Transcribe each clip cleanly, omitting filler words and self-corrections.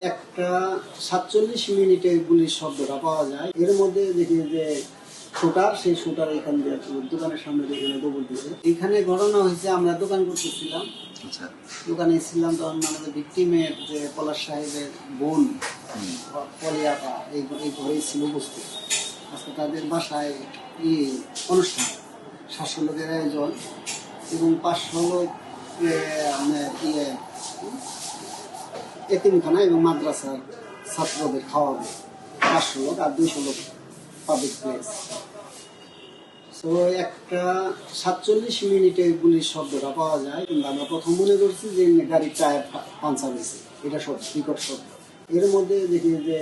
একটা ৪৭ মিনিটে গুলির শব্দটা পাওয়া যায়। এর মধ্যে দেখি যে শুটার, সেই শুটার এখান দিয়ে দোকানের সামনে এখানে দৌড় দিয়েছে। এখানে ঘটনা হয়েছে, আমরা দোকান করতেছিলাম, দোকানে ছিলাম তখন মানে ভিকটিমের যে পলাশ সাহেবের বোন পলিয়াটা এই ঘরেই ছিল উপস্থিত। আজকে তাদের বাসায় অনুষ্ঠান, ৭০০ লোকের আয়োজন এবং ৫০০ লোক এতিমখানা এবং মাদ্রাসার ছাত্রদের খাওয়াবে, ৫০০ লোক আর ২০০ লোক পাবলিক প্লেস। তো একটা ৪৭ মিনিটে গুলির শব্দটা পাওয়া যায়, কিন্তু আমরা প্রথম মনে করছি যে গাড়ির টায়ার পাঞ্চার হয়েছে, এটা সত্য, বিকট শব্দ। এর মধ্যে দেখি যে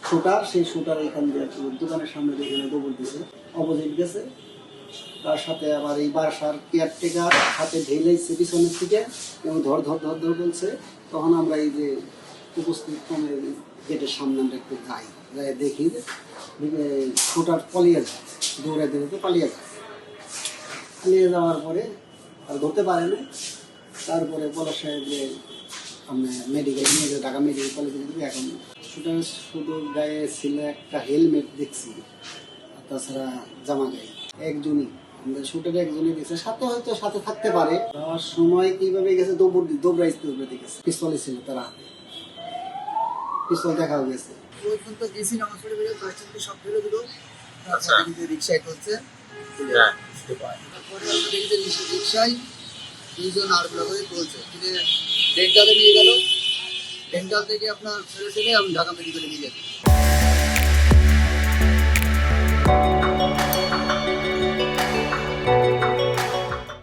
শুটার, সেই শুটার এখান দিয়ে দোকানের সামনে এখানে দৌড় দিয়েছে, অপোজিট গেছে। তার সাথে আবার এই বাসার কেয়ারটেকার হাতে ঢেলেছে পিছনের থেকে এবং ধর ধর ধর ধর বলছে। তখন আমরা এই যে উপস্থিত গেটের সামনে আমরা একটু যাই, দেখি যে শুটার পালিয়ে যায়, দৌড়ে দৌড়ে পালিয়ে যায়। পালিয়ে যাওয়ার পরে আর ধরতে পারে না। তারপরে পলাশ সাহেব যে আমরা মেডিকেল নিয়ে যে ঢাকা মেডিকেল কলেজে দিবি। এখন শুটার শুধু গায়ে ছিল একটা হেলমেট দেখছি, আর তাছাড়া জামা গায়ে একজনই, আমাদের শুটারে একজনই গেছে, সাথে হয়তো সাথে থাকতে পারে। যাওয়ার সময় কিভাবে গেছে, দৌড়াইতে গেছে, পিস্তলে ছিল তার হাতে, পিস্তল দেখাও গেছে। রিক্সায় করছে, রিক্সায় দুইজন আড়গুলা করে চলছে, ডেন্টালে নিয়ে গেল, ডেন্টাল থেকে আপনার ফেরত এলে আমি ঢাকা মেডিকেলে নিয়ে যাচ্ছি।